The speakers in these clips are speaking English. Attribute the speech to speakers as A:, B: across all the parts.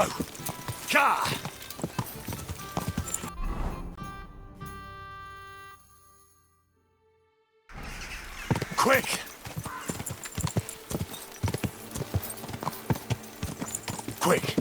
A: Go! Ka! Quick! Quick!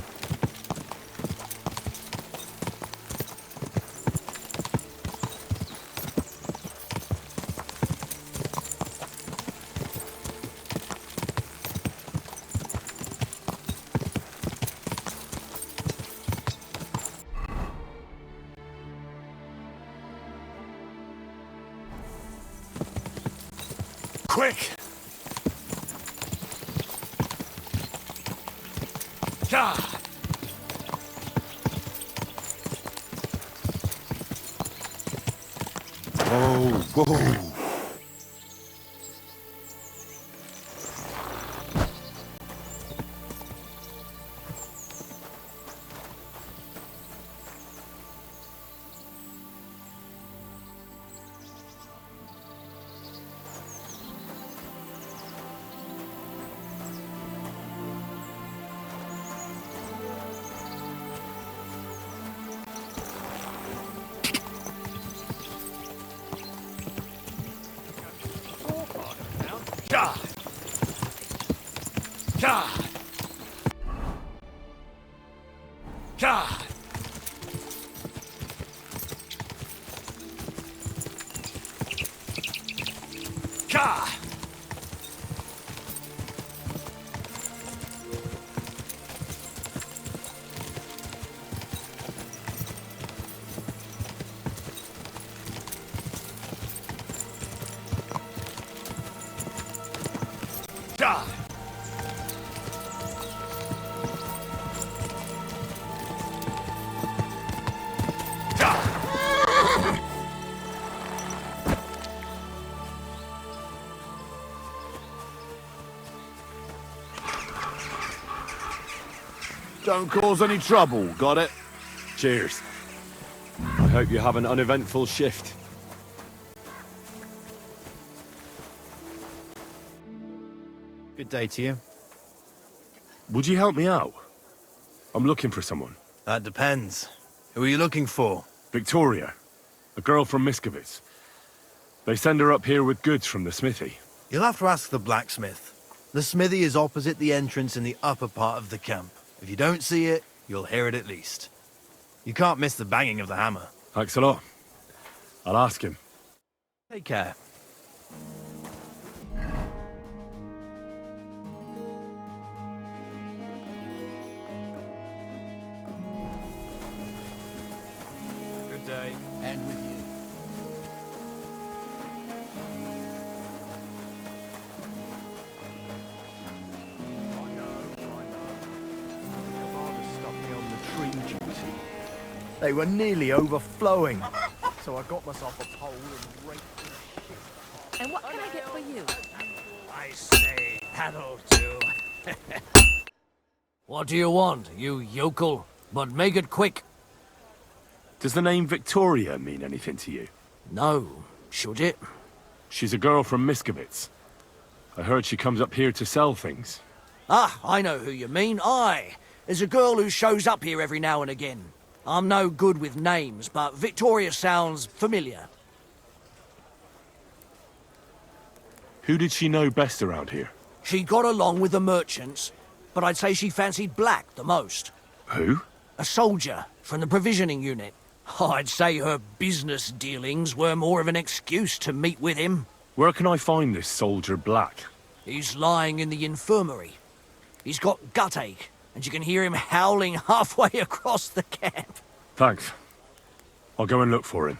A: Quick! Ja!
B: Whoa, whoa.
A: Ja! Ja! Ja! Ka! Ja!
B: Don't cause any trouble, got it?
C: Cheers. I hope you have an uneventful shift.
D: Good day to you.
B: Would you help me out? I'm looking for someone.
D: That depends. Who are you looking for?
B: Victoria, a girl from Miskovitz. They send her up here with goods from the smithy.
D: You'll have to ask the blacksmith. The smithy is opposite the entrance in the upper part of the camp. If you don't see it, you'll hear it at least. You can't miss the banging of the hammer.
B: Thanks a lot. I'll ask him.
D: Take care. Good day.
E: And with you.
F: They were nearly overflowing, so I got myself a pole and raked the shit.
G: And what can I get for you?
E: I say, that'll do. What do you want, you yokel? But make it quick.
B: Does the name Victoria mean anything to you?
E: No. Should it?
B: She's a girl from Miskovitz. I heard she comes up here to sell things.
E: Ah, I know who you mean. Aye. There's a girl who shows up here every now and again. I'm no good with names, but Victoria sounds familiar.
B: Who did she know best around here?
E: She got along with the merchants, but I'd say she fancied Black the most.
B: Who?
E: A soldier from the provisioning unit. I'd say her business dealings were more of an excuse to meet with him.
B: Where can I find this soldier Black?
E: He's lying in the infirmary. He's got gut ache, and you can hear him howling halfway across the camp.
B: Thanks. I'll go and look for him.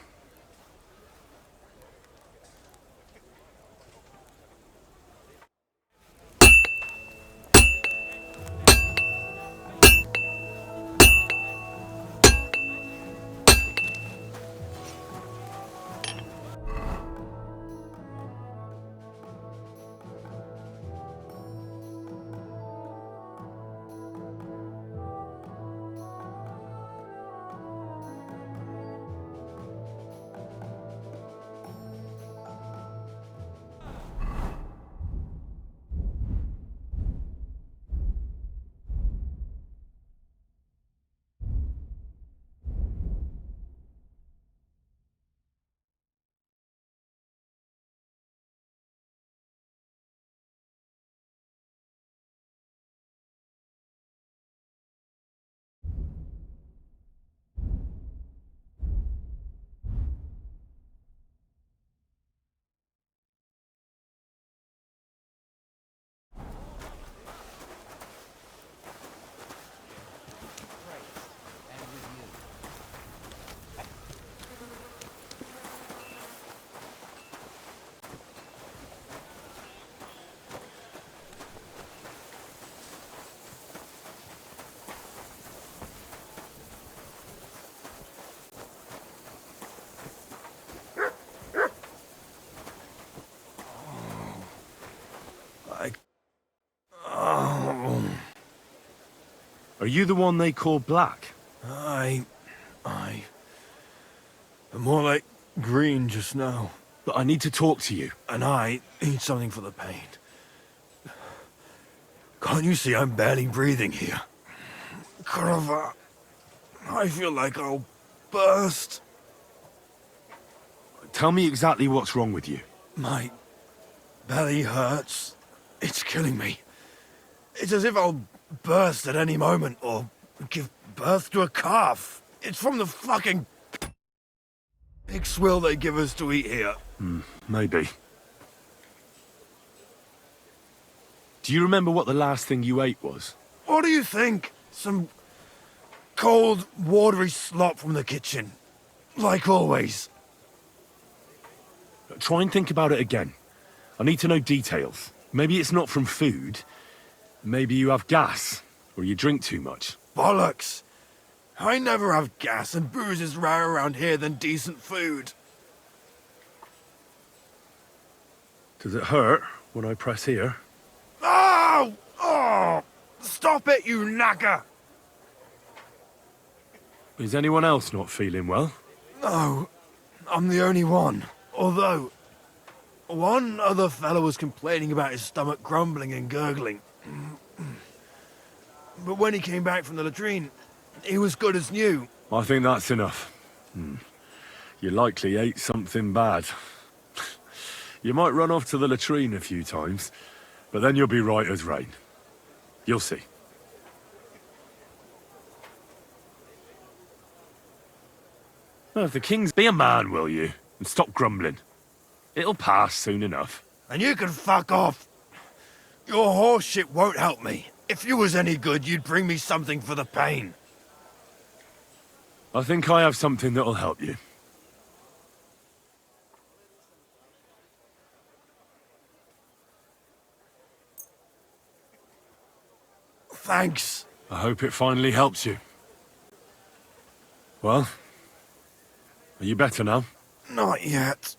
B: Are you the one they call Black?
F: I'm more like green just now.
B: But I need to talk to you.
F: And I need something for the pain. Can't you see I'm barely breathing here? Carver, I feel like I'll burst.
B: Tell me exactly what's wrong with you.
F: My belly hurts. It's killing me. It's as if I'll burst at any moment or give birth to a calf. It's from the fucking pig swill they give us to eat here.
B: Maybe. Do you remember what the last thing you ate was?
F: What do you think? Some cold, watery slop from the kitchen. Like always.
B: Try and think about it again. I need to know details. Maybe it's not from food. Maybe you have gas, or you drink too much.
F: Bollocks! I never have gas, and booze is rarer around here than decent food.
B: Does it hurt when I press here?
F: Oh! Oh! Stop it, you knacker!
B: Is anyone else not feeling well?
F: No, I'm the only one. Although, one other fellow was complaining about his stomach grumbling and gurgling. But when he came back from the latrine, he was good as new.
B: I think that's enough. You likely ate something bad. You might run off to the latrine a few times, but then you'll be right as rain. You'll see. Well, if the king's... Be a man, will you? And stop grumbling. It'll pass soon enough.
F: And you can fuck off. Your horse shit won't help me. If you was any good, you'd bring me something for the pain.
B: I think I have something that'll help you.
F: Thanks.
B: I hope it finally helps you. Well, are you better now?
F: Not yet.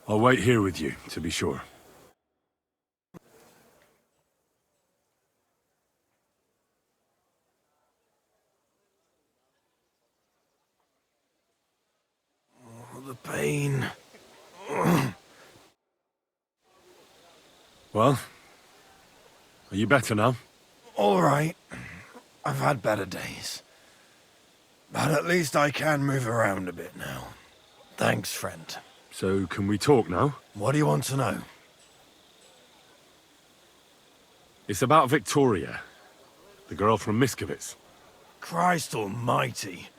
B: I'll wait here with you, to be sure.
F: Oh, the pain.
B: Well, are you better now?
F: All right. I've had better days. But at least I can move around a bit now. Thanks, friend.
B: So, can we talk now?
F: What do you want to know?
B: It's about Victoria, the girl from Miskovitz.
F: Christ almighty.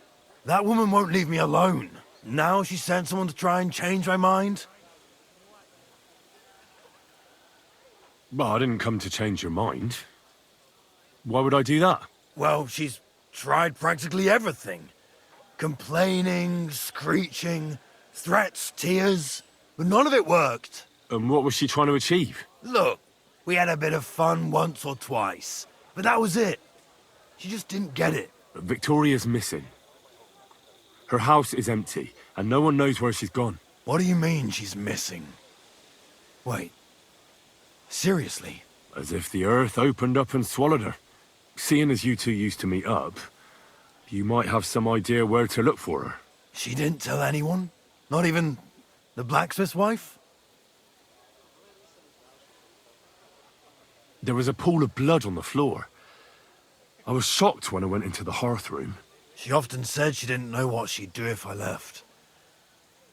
F: That woman won't leave me alone. Now she sent someone to try and change my mind?
B: Well, I didn't come to change your mind. Why would I do that?
F: Well, she's tried practically everything. Complaining, screeching, threats, tears, but none of it worked.
B: And what was she trying to achieve?
F: Look, we had a bit of fun once or twice, but that was it. She just didn't get it.
B: Victoria's missing. Her house is empty, and no one knows where she's gone.
F: What do you mean she's missing? Wait, seriously?
B: As if the earth opened up and swallowed her. Seeing as you two used to meet up, you might have some idea where to look for her.
F: She didn't tell anyone? Not even the blacksmith's wife?
B: There was a pool of blood on the floor. I was shocked when I went into the hearth room.
F: She often said she didn't know what she'd do if I left.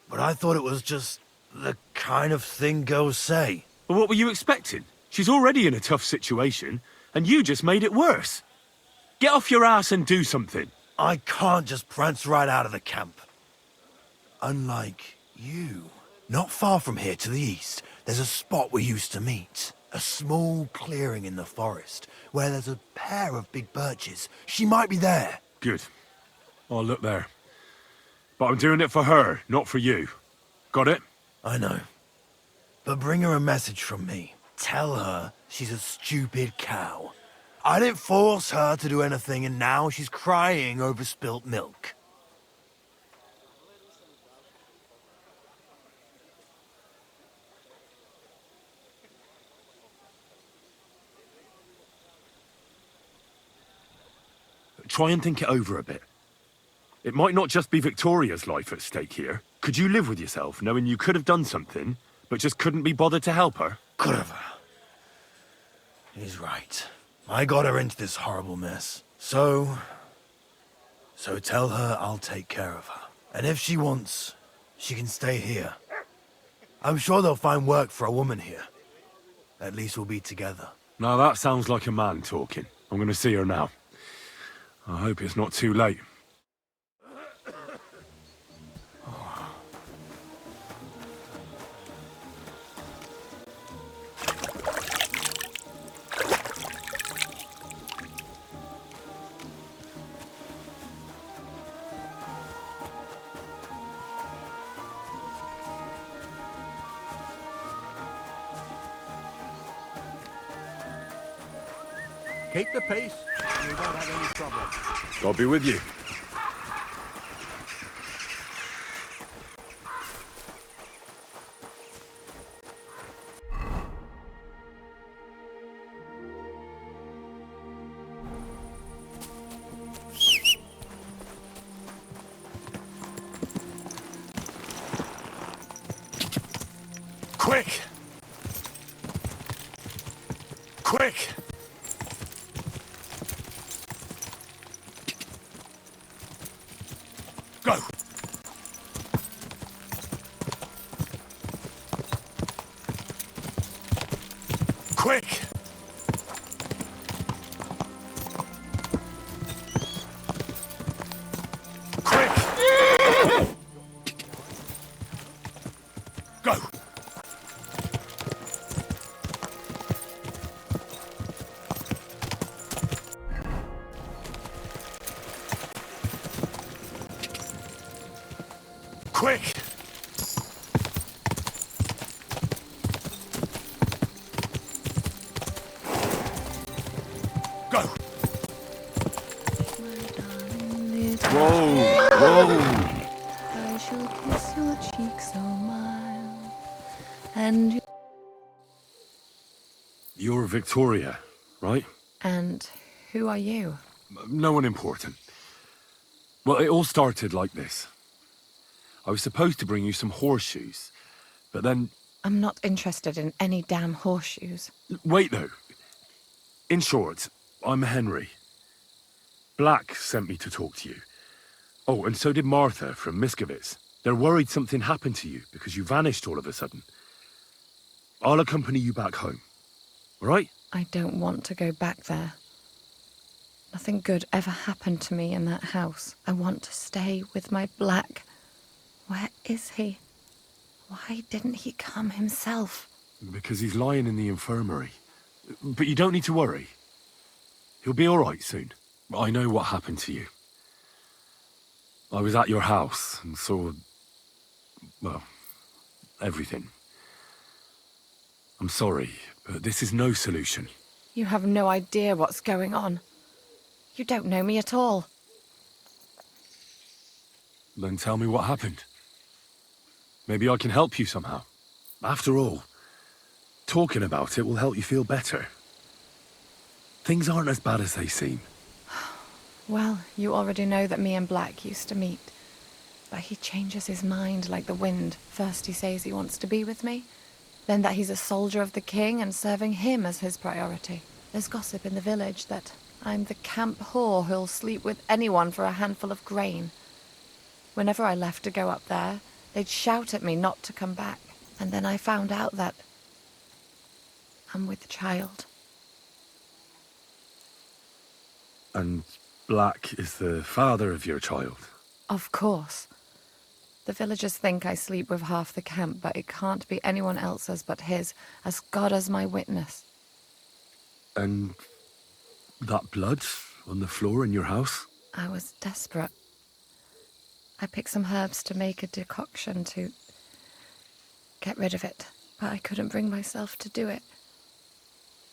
F: But I thought it was just the kind of thing girls say.
B: But what were you expecting? She's already in a tough situation, and you just made it worse. Get off your ass and do something.
F: I can't just prance right out of the camp. Unlike you. Not far from here to the east, there's a spot we used to meet. A small clearing in the forest, where there's a pair of big birches. She might be there.
B: Good. I'll look there. But I'm doing it for her, not for you. Got it?
F: I know. But bring her a message from me. Tell her she's a stupid cow. I didn't force her to do anything, and now she's crying over spilt milk.
B: try and think it over a bit. It might not just be Victoria's life at stake here. Could you live with yourself, knowing you could have done something, but just couldn't be bothered to help her?
F: Kurwa. He's right. I got her into this horrible mess. So tell her I'll take care of her. And if she wants, she can stay here. I'm sure they'll find work for a woman here. At least we'll be together.
B: Now that sounds like a man talking. I'm going to see her now. I hope it's not too late.
F: Keep the peace, and we won't have any trouble.
B: God be with you.
A: Quick! Quick! Go! Quick! Quick! Go! Quick! Go!
B: Whoa, whoa.
G: I shall kiss your cheek so mild, and
B: You're Victoria, right?
G: and who are you?
B: No one important. Well, it all started like this. I was supposed to bring you some horseshoes, but then...
G: I'm not interested in any damn horseshoes.
B: Wait, though. In short, I'm Henry. Black sent me to talk to you. Oh, and so did Martha from Miskovitz. They're worried something happened to you because you vanished all of a sudden. I'll accompany you back home. All right?
G: I don't want to go back there. Nothing good ever happened to me in that house. I want to stay with my Black. Where is he? Why didn't he come himself?
B: Because he's lying in the infirmary. But you don't need to worry. He'll be all right soon. I know what happened to you. I was at your house and saw... well, everything. I'm sorry, but this is no solution.
G: You have no idea what's going on. You don't know me at all.
B: Then tell me what happened. Maybe I can help you somehow. After all, talking about it will help you feel better. Things aren't as bad as they seem.
G: Well, you already know that me and Black used to meet. But he changes his mind like the wind. First he says he wants to be with me, then that he's a soldier of the king and serving him as his priority. There's gossip in the village that I'm the camp whore who'll sleep with anyone for a handful of grain. Whenever I left to go up there, they'd shout at me not to come back. And then I found out that I'm with child.
B: And Black is the father of your child.
G: Of course. The villagers think I sleep with half the camp, but it can't be anyone else's but his, as God is my witness.
B: And that blood on the floor in your house?
G: I was desperate. I picked some herbs to make a decoction to get rid of it, but I couldn't bring myself to do it.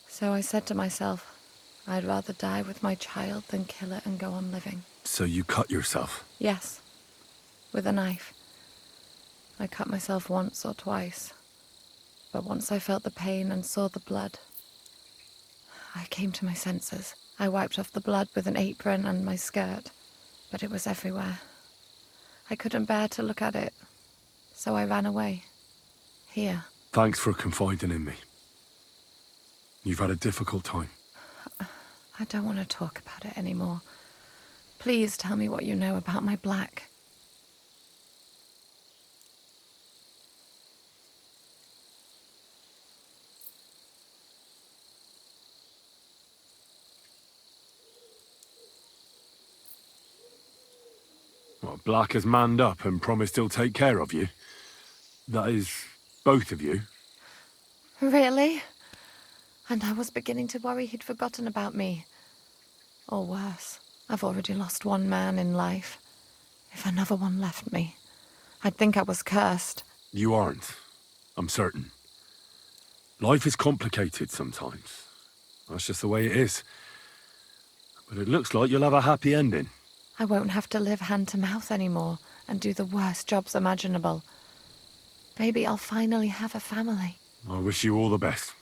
G: So I said to myself, I'd rather die with my child than kill it and go on living.
B: So you cut yourself?
G: Yes, with a knife. I cut myself once or twice, but once I felt the pain and saw the blood, I came to my senses. I wiped off the blood with an apron and my skirt, but it was everywhere. I couldn't bear to look at it, so I ran away. Here.
B: Thanks for confiding in me. You've had a difficult time.
G: I don't want to talk about it anymore. Please tell me what you know about my Black.
B: What, Black has manned up and promised he'll take care of you? That is, both of you?
G: Really? And I was beginning to worry he'd forgotten about me. Or worse, I've already lost one man in life. If another one left me, I'd think I was cursed.
B: You aren't. I'm certain. Life is complicated sometimes. That's just the way it is. But it looks like you'll have a happy ending.
G: I won't have to live hand to mouth anymore and do the worst jobs imaginable. Maybe I'll finally have a family.
B: I wish you all the best.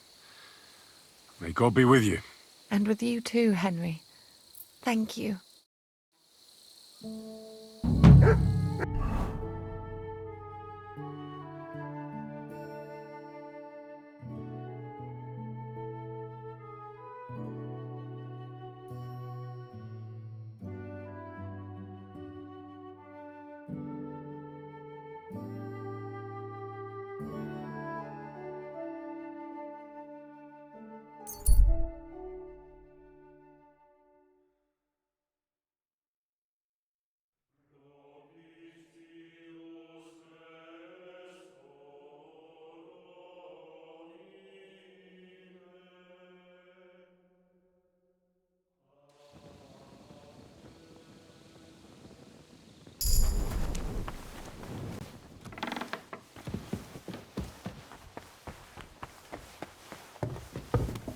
B: May God be with you.
G: And with you too, Henry. Thank you.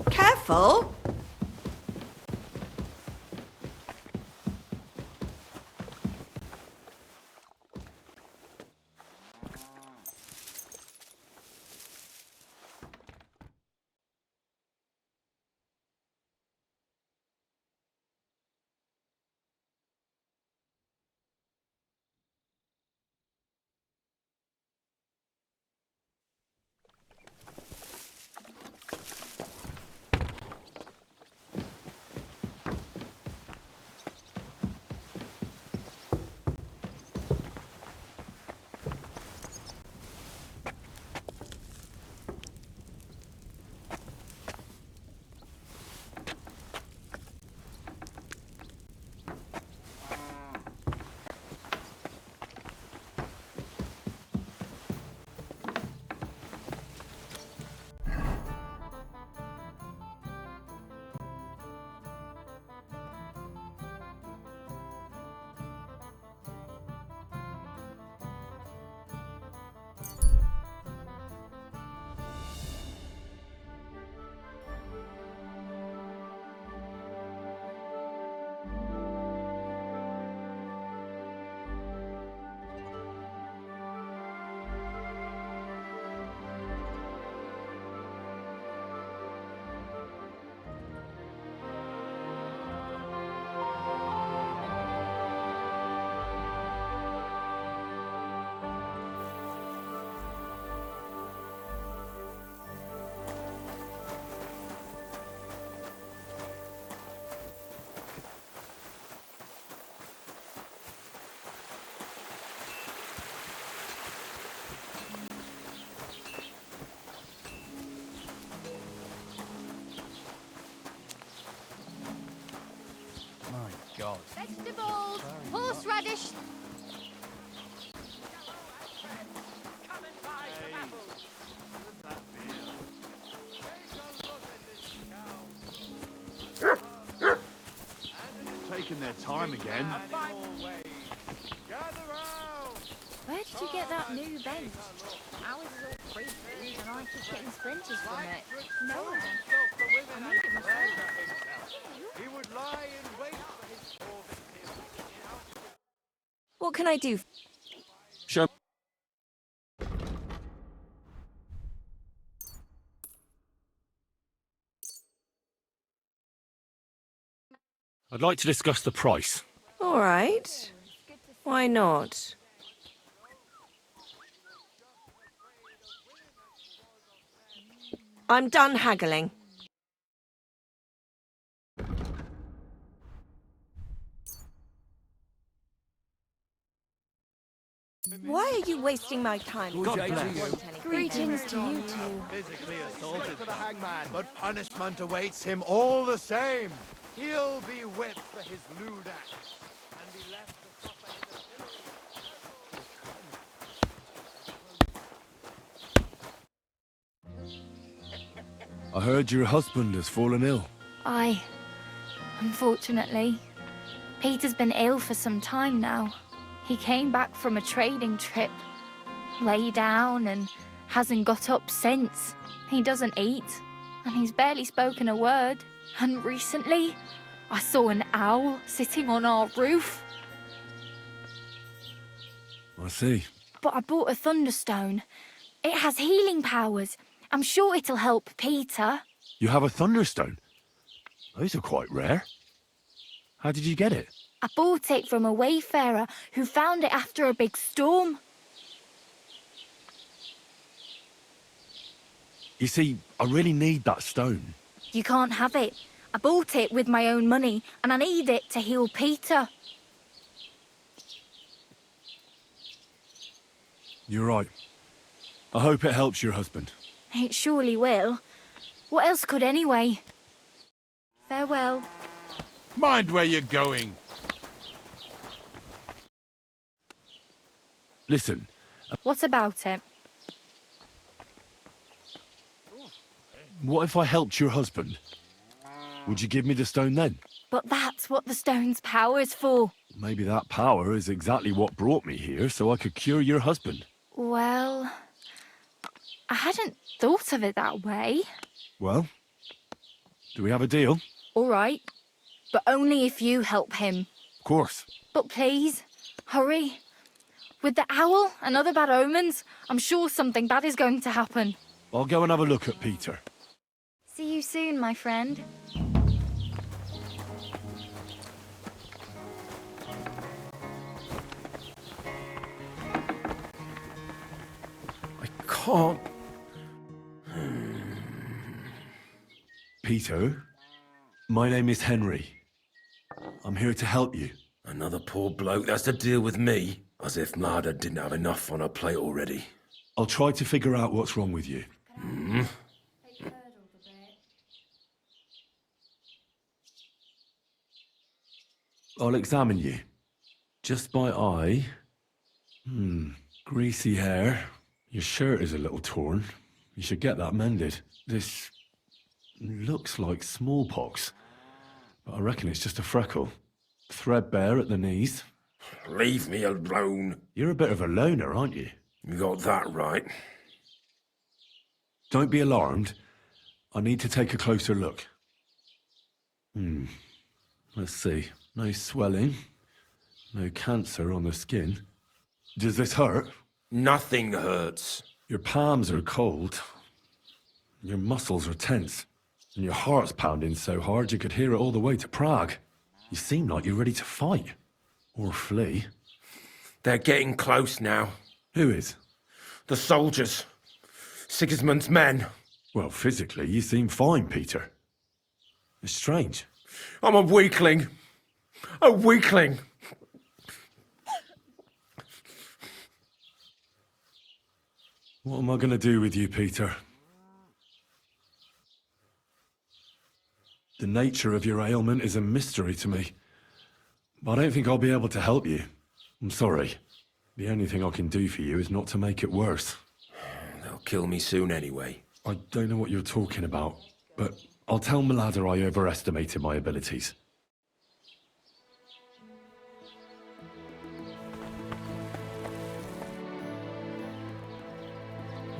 H: Careful!
D: God.
I: Vegetables, horseradish.
C: Taking their time again.
I: Where did you get that new bench? Ours is all creaky and I keep getting splinters from it. Nowhere. I made it myself.
A: He would lie in wait for his
H: What can I do?
C: Show
B: I'd like to discuss the price.
H: All right. Why not? I'm done haggling. Why are you wasting my time?
A: God bless.
I: Greetings to you two.
F: Physically assaulted, but punishment awaits him all the same. He'll be whipped for his lewd acts and be left to suffer
B: I heard your husband has fallen ill.
I: Aye. Unfortunately. Peter's been ill for some time now. He came back from a trading trip, lay down and hasn't got up since. He doesn't eat, and he's barely spoken a word. And recently, I saw an owl sitting on our roof.
B: I see.
I: But I bought a thunderstone. It has healing powers. I'm sure it'll help Peter.
B: You have a thunderstone? Those are quite rare. How did you get it?
I: I bought it from a wayfarer who found it after a big storm.
B: You see, I really need that stone.
I: You can't have it. I bought it with my own money, and I need it to heal Peter.
B: You're right. I hope it helps your husband.
I: It surely will. What else could anyway? Farewell.
A: Mind where you're going.
B: Listen,
I: What about it?
B: what if I helped your husband? Would you give me the stone then?
I: But that's what the stone's power is for.
B: Maybe that power is exactly what brought me here, so I could cure your husband.
I: Well, I hadn't thought of it that way.
B: Well, do we have a deal?
I: All right, but only if you help him.
B: Of course.
I: But please, hurry. With the owl and other bad omens, I'm sure something bad is going to happen.
B: I'll go and have a look at Peter.
I: See you soon, my friend.
B: I can't. Peter, my name is Henry. I'm here to help you.
J: Another poor bloke that's to deal with me, as if Marder didn't have enough on her plate already.
B: I'll try to figure out what's wrong with you. I'll examine you. Just by eye. Greasy hair. Your shirt is a little torn. You should get that mended. This looks like smallpox, but I reckon it's just a freckle. Threadbare at the knees.
J: Leave me alone.
B: You're a bit of a loner, aren't you?
J: You got that right.
B: Don't be alarmed. I need to take a closer look. Let's see. No swelling. No cancer on the skin. Does this hurt?
J: Nothing hurts.
B: Your palms are cold. Your muscles are tense. And your heart's pounding so hard you could hear it all the way to Prague. You seem like you're ready to fight. Or flee.
J: They're getting close now.
B: Who is?
J: The soldiers. Sigismund's men.
B: Well, physically, you seem fine, Peter. It's strange.
J: I'm a weakling. A weakling.
B: What am I going to do with you, Peter? The nature of your ailment is a mystery to me. But I don't think I'll be able to help you. I'm sorry. The only thing I can do for you is not to make it worse.
J: They'll kill me soon anyway.
B: I don't know what you're talking about, but I'll tell Malada I overestimated my abilities.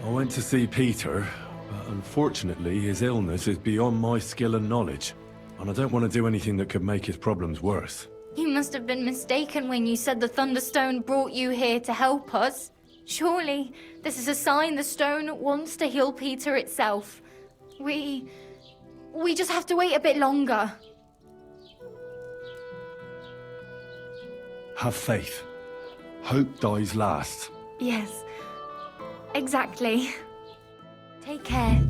B: I went to see Peter, but unfortunately his illness is beyond my skill and knowledge, and I don't want to do anything that could make his problems worse.
I: You must have been mistaken when you said the Thunderstone brought you here to help us. Surely, this is a sign the stone wants to heal Peter itself. We just have to wait a bit longer.
B: Have faith. Hope dies last.
I: Yes, exactly. Take care.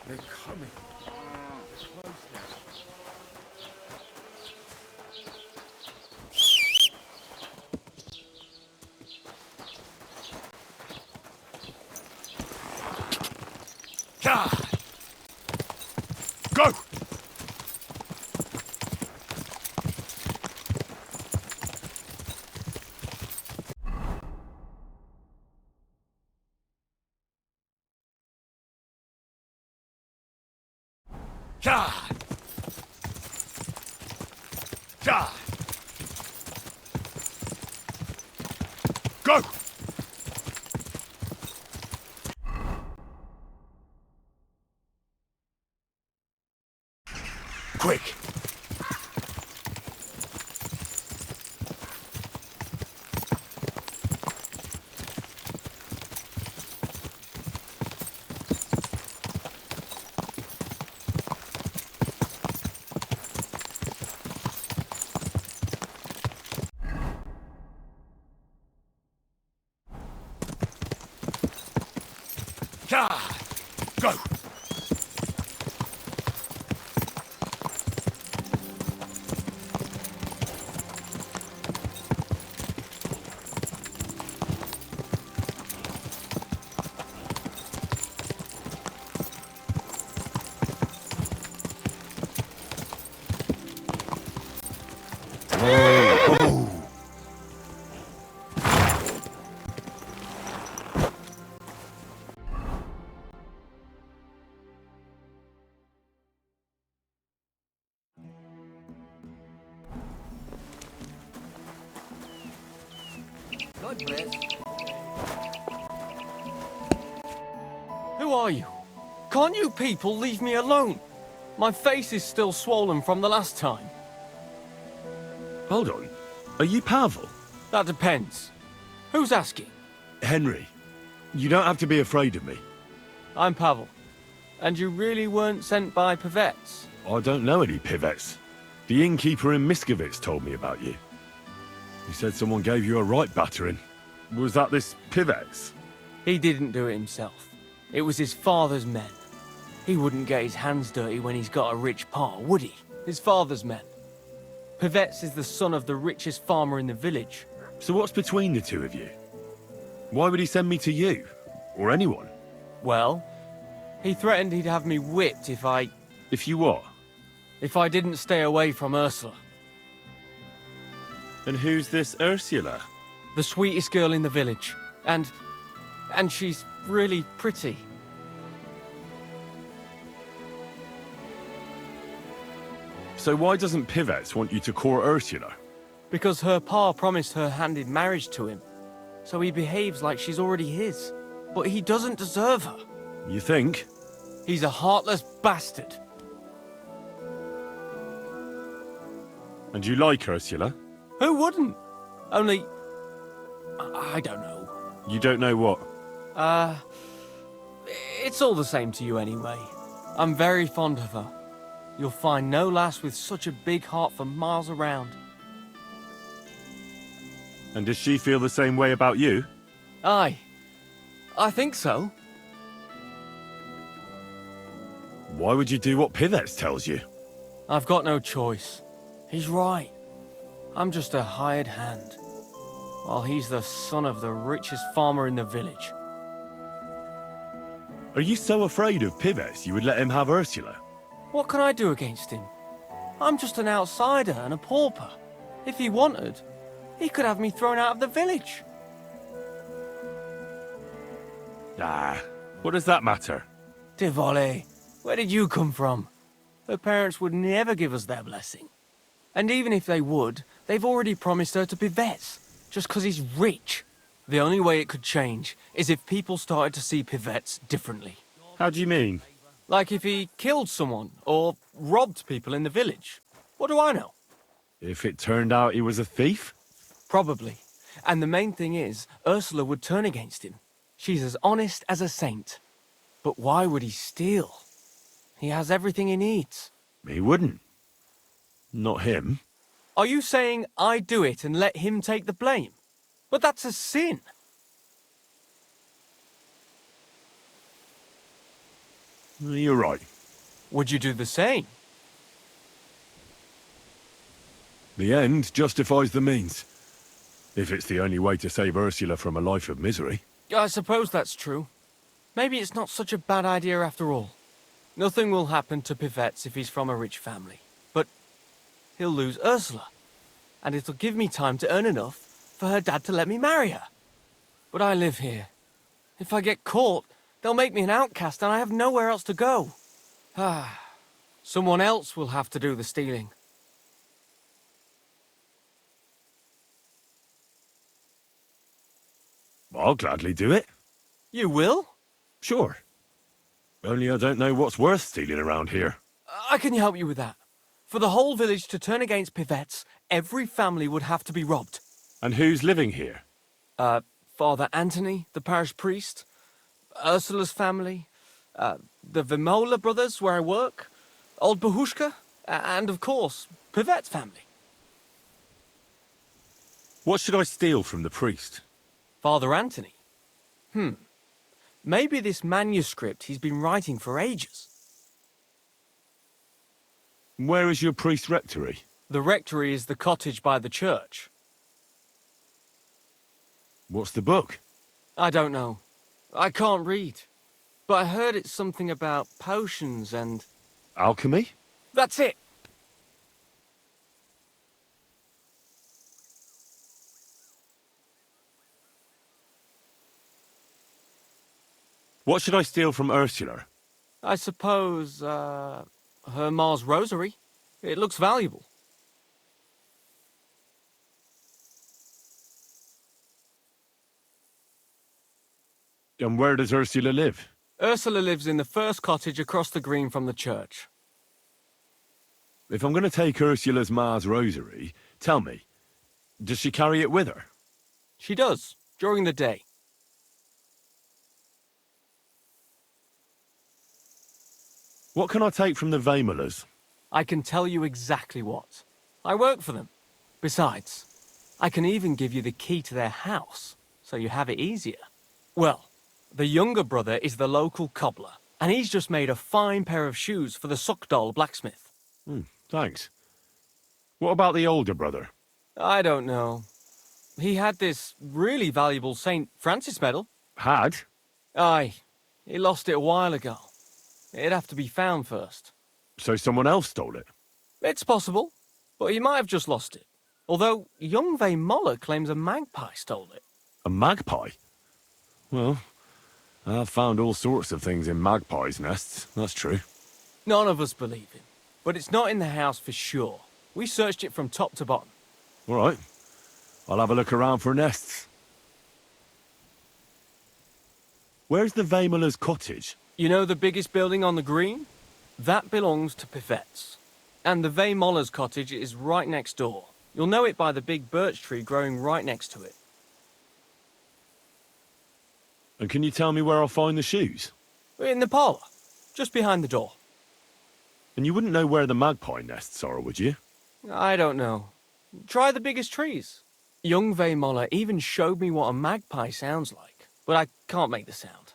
J: They're coming.
B: God! Go! God! God! Go! Quick! God! Go!
E: God bless.
C: Who are you? Can't you people leave me alone? My face is still swollen from the last time.
B: Hold on. Are you Pavel?
C: That depends. Who's asking?
B: Henry, you don't have to be afraid of me.
C: I'm Pavel. And you really weren't sent by Pivets?
B: I don't know any Pivets. The innkeeper in Miskovitz told me about you. He said someone gave you a right battering. Was that this Pivets?
C: He didn't do it himself. It was his father's men. He wouldn't get his hands dirty when he's got a rich pa, would he? His father's men. Pivets is the son of the richest farmer in the village.
B: So what's between the two of you? Why would he send me to you? Or anyone?
C: Well, he threatened he'd have me whipped if I...
B: If you what?
C: if I didn't stay away from Ursula.
B: And who's this Ursula?
C: The sweetest girl in the village. And she's really pretty.
B: So why doesn't Pivets want you to court Ursula?
C: Because her pa promised her hand in marriage to him. So he behaves like she's already his. But he doesn't deserve her.
B: You think?
C: He's a heartless bastard.
B: And you like Ursula?
C: Who wouldn't? Only... I don't know.
B: You don't know what?
C: It's all the same to you anyway. I'm very fond of her. You'll find no lass with such a big heart for miles around.
B: And does she feel the same way about you?
C: Aye. I think so.
B: Why would you do what Pivets tells you?
C: I've got no choice. He's right. I'm just a hired hand. While he's the son of the richest farmer in the village.
B: Are you so afraid of Pivets you would let him have Ursula?
C: What can I do against him? I'm just an outsider and a pauper. If he wanted, he could have me thrown out of the village.
B: Ah, what does that matter?
C: Tivoli, where did you come from? Her parents would never give us their blessing. And even if they would, they've already promised her to Pivets, just 'cause he's rich. The only way it could change is if people started to see Pivets differently.
B: How do you mean?
C: Like if he killed someone or robbed people in the village. What do I know?
B: If it turned out he was a thief?
C: Probably. And the main thing is, Ursula would turn against him. She's as honest as a saint. But why would he steal? He has everything he needs.
B: He wouldn't. Not him.
C: Are you saying I do it and let him take the blame? But that's a sin.
B: You're right.
C: Would you do the same?
B: The end justifies the means. If it's the only way to save Ursula from a life of misery.
C: I suppose that's true. Maybe it's not such a bad idea after all. Nothing will happen to Pivets if he's from a rich family. But he'll lose Ursula. And it'll give me time to earn enough for her dad to let me marry her. But I live here. If I get caught, they'll make me an outcast and I have nowhere else to go. Someone else will have to do the stealing.
B: I'll gladly do it.
C: You will?
B: Sure. Only I don't know what's worth stealing around here.
C: I can help you with that. For the whole village to turn against Pivets, every family would have to be robbed.
B: And who's living here?
C: Father Anthony, the parish priest, Ursula's family, the Vimola brothers where I work, old Bahushka, and of course, Pivet's family.
B: What should I steal from the priest?
C: Father Anthony? Maybe this manuscript he's been writing for ages.
B: Where is your priest rectory?
C: The rectory is the cottage by the church.
B: What's the book?
C: I don't know. I can't read. But I heard it's something about potions and...
B: Alchemy?
C: That's it!
B: What should I steal from Ursula?
C: I suppose, her Ma's rosary. It looks valuable.
B: And where does Ursula live?
C: Ursula lives in the first cottage across the green from the church.
B: If I'm going to take Ursula's Ma's rosary, tell me, does she carry it with her?
C: She does, during the day.
B: What can I take from the Vamolas?
C: I can tell you exactly what. I work for them. Besides, I can even give you the key to their house, so you have it easier. Well, the younger brother is the local cobbler, and he's just made a fine pair of shoes for the Suckdoll blacksmith.
B: Thanks. What about the older brother?
C: I don't know. He had this really valuable St. Francis medal.
B: Had?
C: Aye. He lost it a while ago. It'd have to be found first.
B: So someone else stole it?
C: It's possible, but he might have just lost it. Although young Moller claims a magpie stole it.
B: A magpie? Well, I've found all sorts of things in magpies' nests, that's true.
C: None of us believe him, but it's not in the house for sure. We searched it from top to bottom.
B: All right. I'll have a look around for nests. Where's the Vamola's cottage?
C: You know the biggest building on the green? That belongs to Pivets. And the Vamolla's cottage is right next door. You'll know it by the big birch tree growing right next to it.
B: And can you tell me where I'll find the shoes?
C: In the parlour, just behind the door.
B: And you wouldn't know where the magpie nests are, would you?
C: I don't know. Try the biggest trees. Young Vamola even showed me what a magpie sounds like, but I can't make the sound.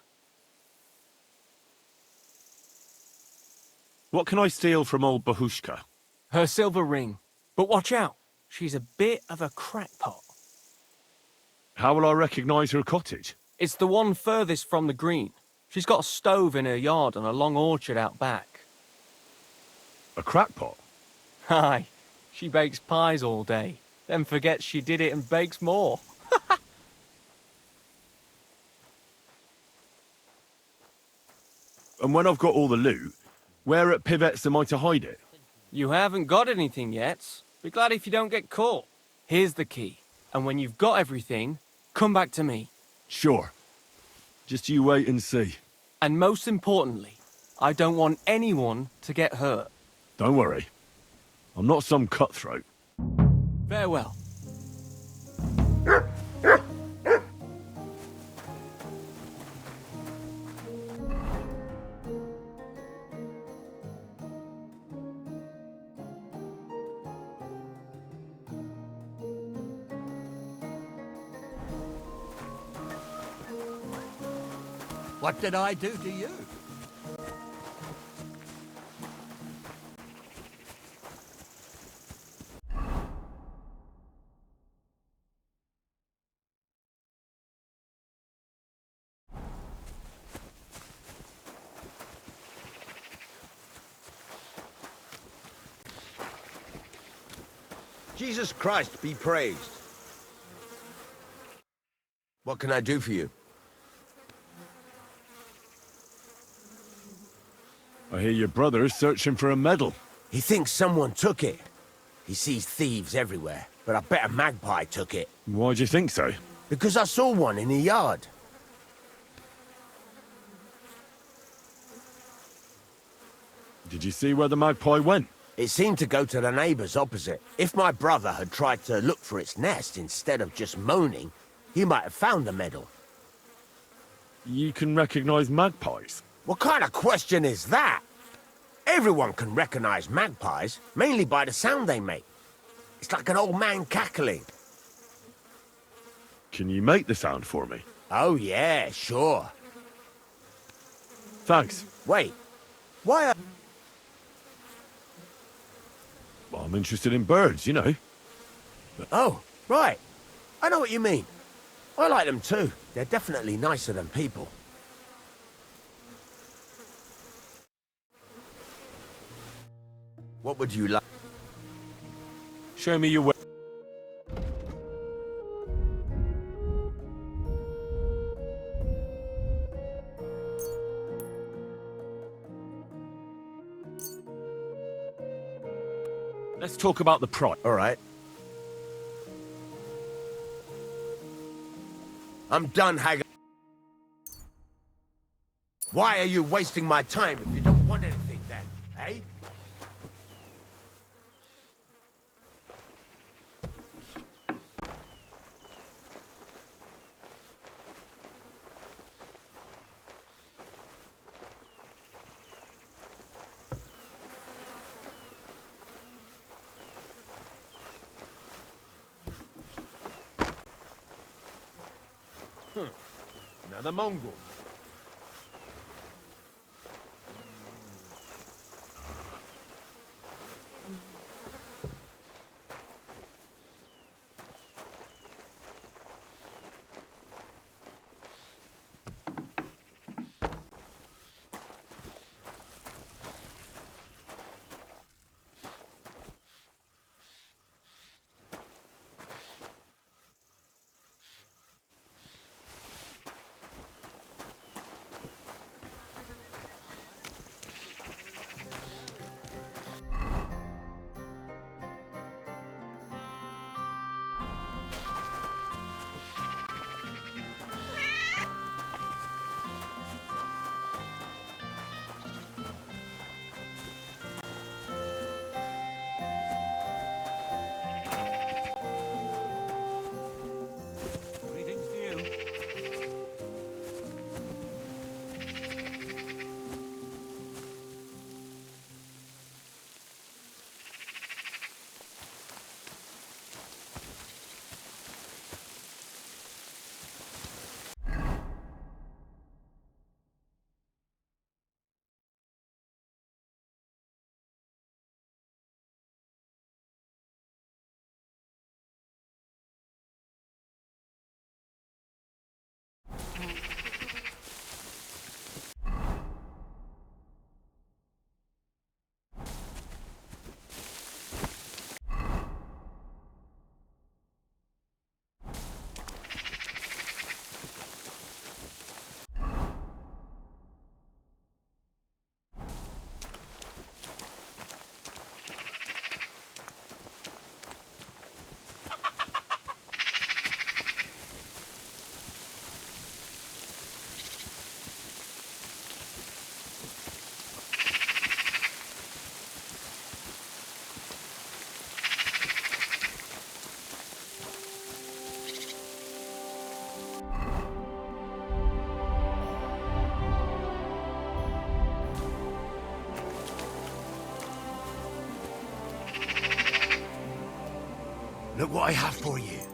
B: What can I steal from old Bahushka?
C: Her silver ring. But watch out, she's a bit of a crackpot.
B: How will I recognise her cottage?
C: It's the one furthest from the green. She's got a stove in her yard and a long orchard out back.
B: A crackpot?
C: Aye, she bakes pies all day, then forgets she did it and bakes more.
B: And when I've got all the loot, where at Pivet's am I to hide it?
C: You haven't got anything yet. Be glad if you don't get caught. Here's the key, and when you've got everything, come back to me.
B: Sure. Just you wait and see.
C: And most importantly, I don't want anyone to get hurt.
B: Don't worry. I'm not some cutthroat.
C: Farewell.
E: What did I do to you?
K: Jesus Christ be praised. What can I do for you?
B: I hear your brother's searching for a medal.
K: He thinks someone took it. He sees thieves everywhere, but I bet a magpie took it.
B: Why do you think so?
K: Because I saw one in the yard.
B: Did you see where the magpie went?
K: It seemed to go to the neighbours opposite. If my brother had tried to look for its nest instead of just moaning, he might have found the medal.
B: You can recognize magpies.
K: What kind of question is that? Everyone can recognize magpies, mainly by the sound they make. It's like an old man cackling.
B: Can you make the sound for me?
K: Oh yeah, sure.
B: Thanks.
K: Wait, why are...
B: Well, I'm interested in birds, you know.
K: Oh, right. I know what you mean. I like them too. They're definitely nicer than people. What would you like?
B: Show me your way. Let's talk about the price.
K: All right. I'm done, Haggard. Why are you wasting my time if you don't want anything then, eh?
B: Another Mongol.
F: Look what I have for you.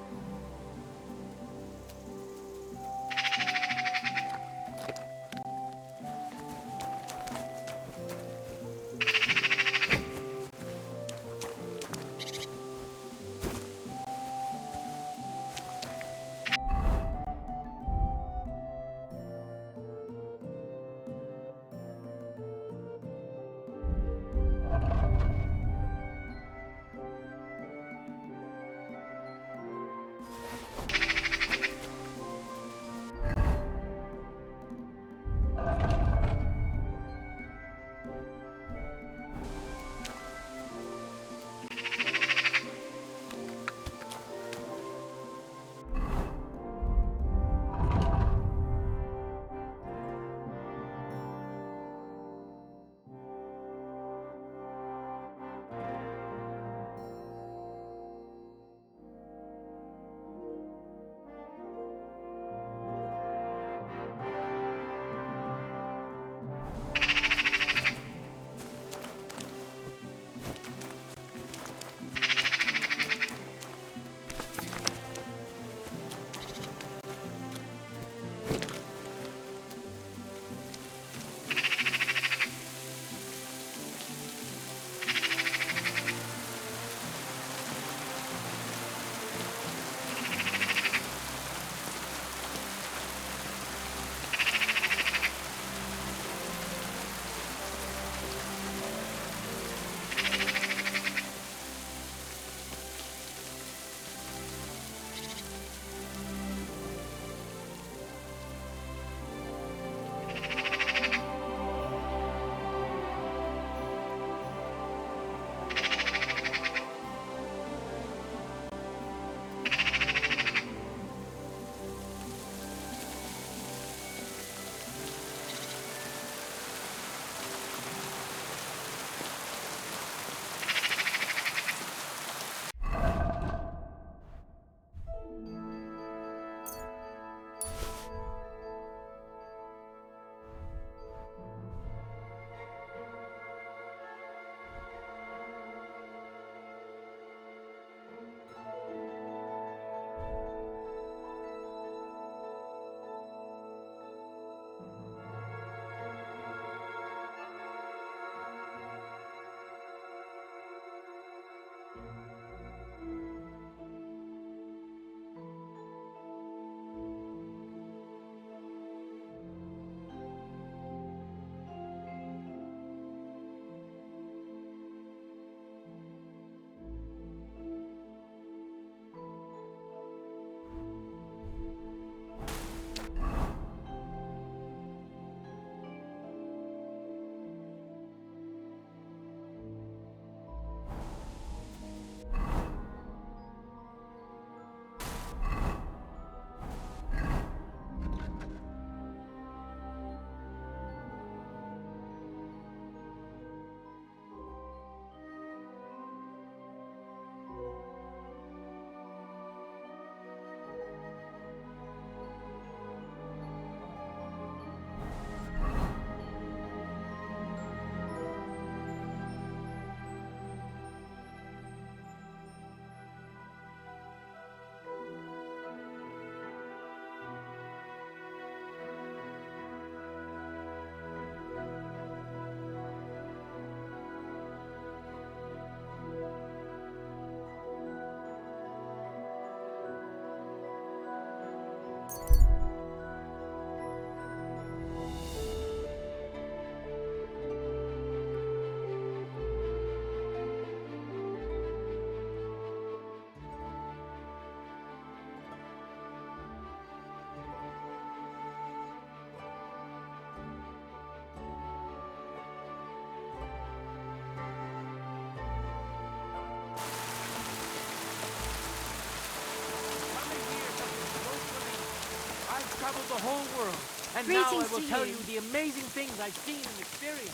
C: traveled the whole world, and now I will tell you the amazing things I've seen and experienced.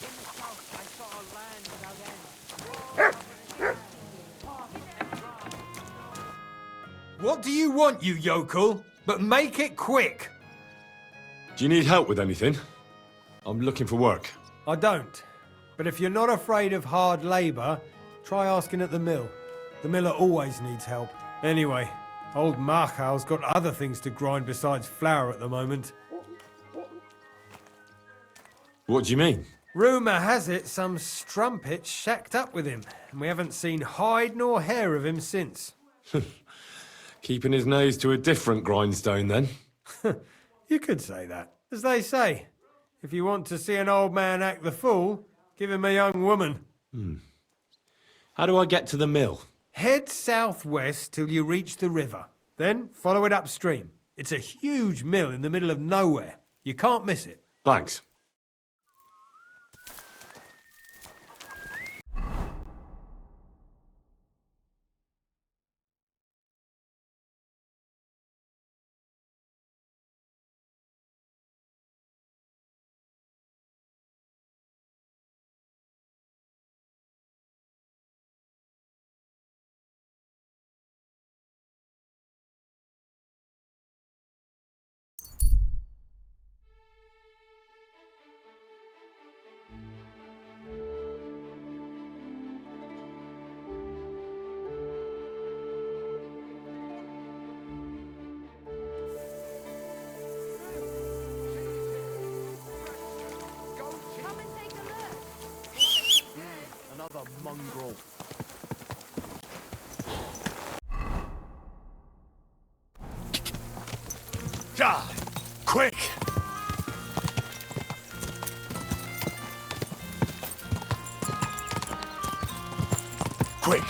C: In the south, I saw a land without end.
L: What do you want, you yokel? But make it quick!
B: Do you need help with anything? I'm looking for work.
L: I don't. But if you're not afraid of hard labour, try asking at the mill. The miller always needs help. Anyway, old Markow's got other things to grind besides flour at the moment.
B: What do you mean?
L: Rumour has it some strumpet's shacked up with him, and we haven't seen hide nor hair of him since.
B: Keeping his nose to a different grindstone, then?
L: You could say that. As they say, if you want to see an old man act the fool, give him a young woman.
B: How do I get to the mill?
L: Head southwest till you reach the river. Then follow it upstream. It's a huge mill in the middle of nowhere. You can't miss it.
B: Thanks.
D: Another mongrel.
F: Ja! Quick! Quick!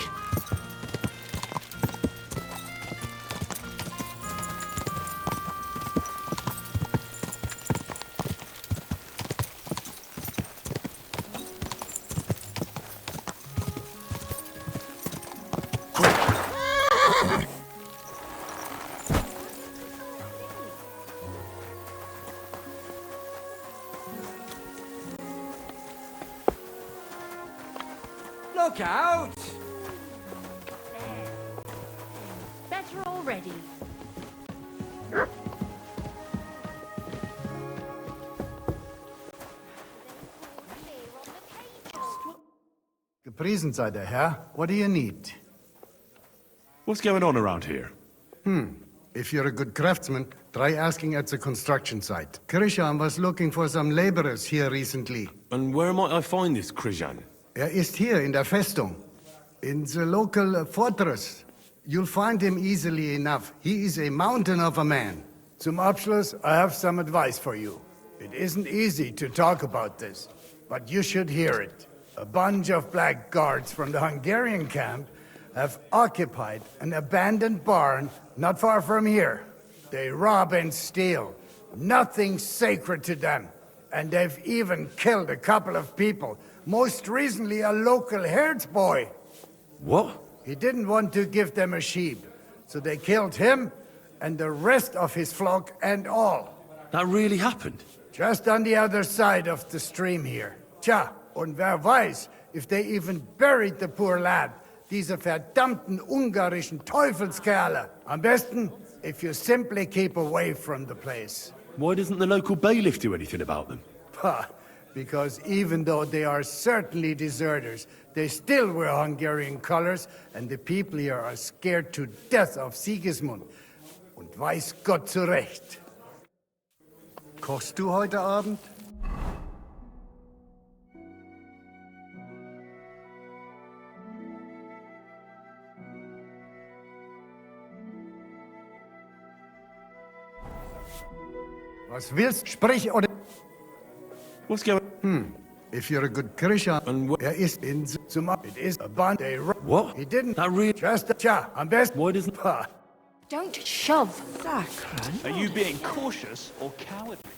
E: Look out!
M: Better already.
N: Gepriesen sei der Herr. What do you need?
B: What's going on around here?
N: If you're a good craftsman, try asking at the construction site. Krishan was looking for some laborers here recently.
B: And where might I find this Krishan?
N: Ist hier in der Festung. In the local fortress. You'll find him easily enough. He is a mountain of a man. Zum Abschluss, I have some advice for you. It isn't easy to talk about this, but you should hear it. A bunch of black guards from the Hungarian camp have occupied an abandoned barn not far from here. They rob and steal. Nothing sacred to them. And they've even killed a couple of people. Most recently, a local herds boy.
B: What?
N: He didn't want to give them a sheep, so they killed him and the rest of his flock and all.
B: That really happened?
N: Just on the other side of the stream here. Tja, und wer weiß, if they even buried the poor lad. Diese verdammten ungarischen Teufelskerle. Am besten, if you simply keep away from the place.
B: Why doesn't the local bailiff do anything about them?
N: Because even though they are certainly deserters, they still wear Hungarian colors, and the people here are scared to death of Sigismund. Und weiß Gott zu Recht. Kochst du heute Abend? Was willst, sprich oder...
B: What's going...
N: If you're a good Christian,
B: And
N: ist in zum... It is a bond...
B: What?
N: He didn't...
B: That really...
N: Just... Tja, am besten...
B: Why doesn't...
M: Don't shove.
H: Lachlan?
O: Are you being cautious or cowardly?